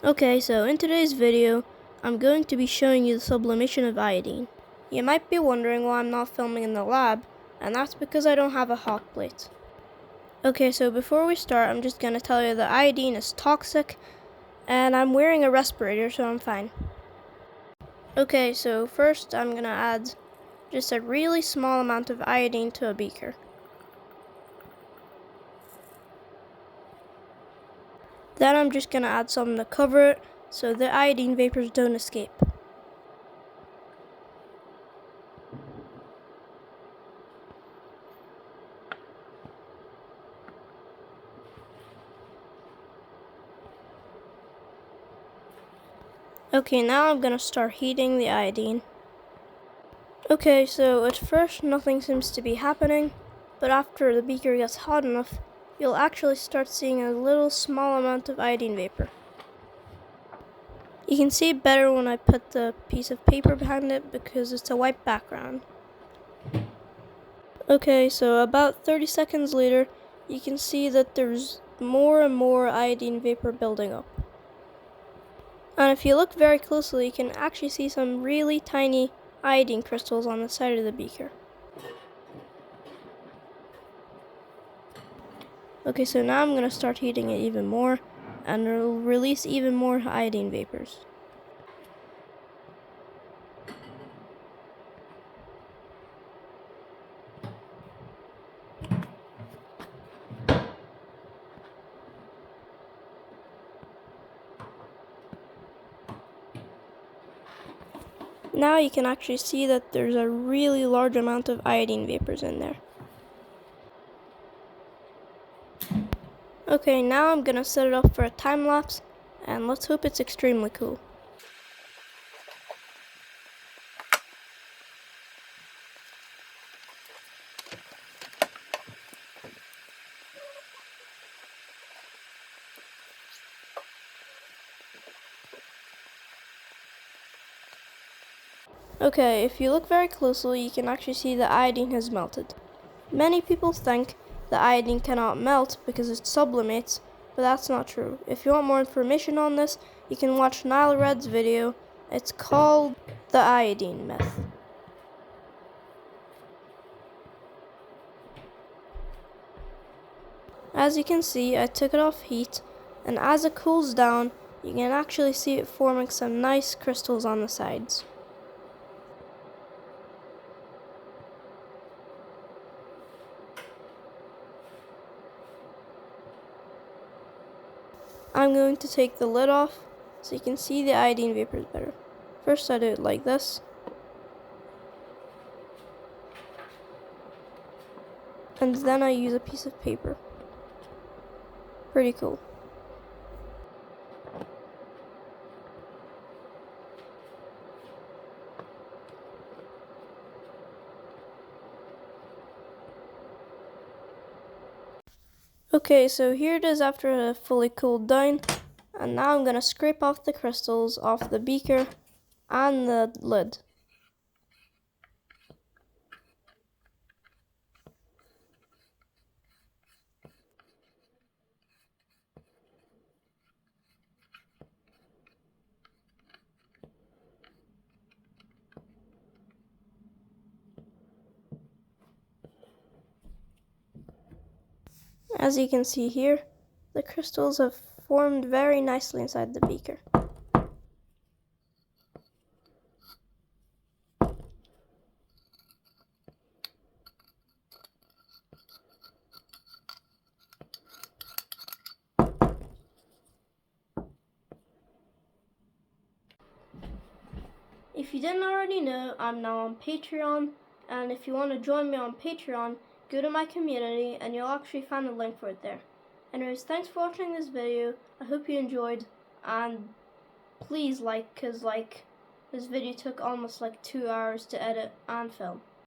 Okay, so in today's video, I'm going to be showing you the sublimation of iodine. You might be wondering why I'm not filming in the lab, and that's because I don't have a hot plate. Okay, so before we start, I'm just going to tell you that iodine is toxic, and I'm wearing a respirator, so I'm fine. Okay, so first I'm going to add just a really small amount of iodine to a beaker. Then I'm just going to add something to cover it so the iodine vapors don't escape. Okay, now I'm going to start heating the iodine. Okay, so at first nothing seems to be happening, but after the beaker gets hot enough, you'll actually start seeing a little small amount of iodine vapor. You can see it better when I put the piece of paper behind it because it's a white background. Okay, so about 30 seconds later, you can see that there's more and more iodine vapor building up. And if you look very closely, you can actually see some really tiny iodine crystals on the side of the beaker. Okay, so now I'm going to start heating it even more, and it'll release even more iodine vapors. Now you can actually see that there's a really large amount of iodine vapors in there. Okay, now I'm going to set it up for a time lapse, and let's hope it's extremely cool. Okay, if you look very closely, you can actually see the iodine has melted. Many people think the iodine cannot melt because it sublimates, but that's not true. If you want more information on this, you can watch Nile Red's video. It's called The Iodine Myth. As you can see, I took it off heat, and as it cools down, you can actually see it forming some nice crystals on the sides. I'm going to take the lid off so you can see the iodine vapors better. First I do it like this. And then I use a piece of paper. Pretty cool. Okay, so here it is after it fully cooled down, and now I'm going to scrape off the crystals off the beaker and the lid. As you can see here, the crystals have formed very nicely inside the beaker. If you didn't already know, I'm now on Patreon, and if you want to join me on Patreon, go to my community and you'll actually find the link for it there. Anyways, thanks for watching this video. I hope you enjoyed, and please like, cause this video took almost 2 hours to edit and film.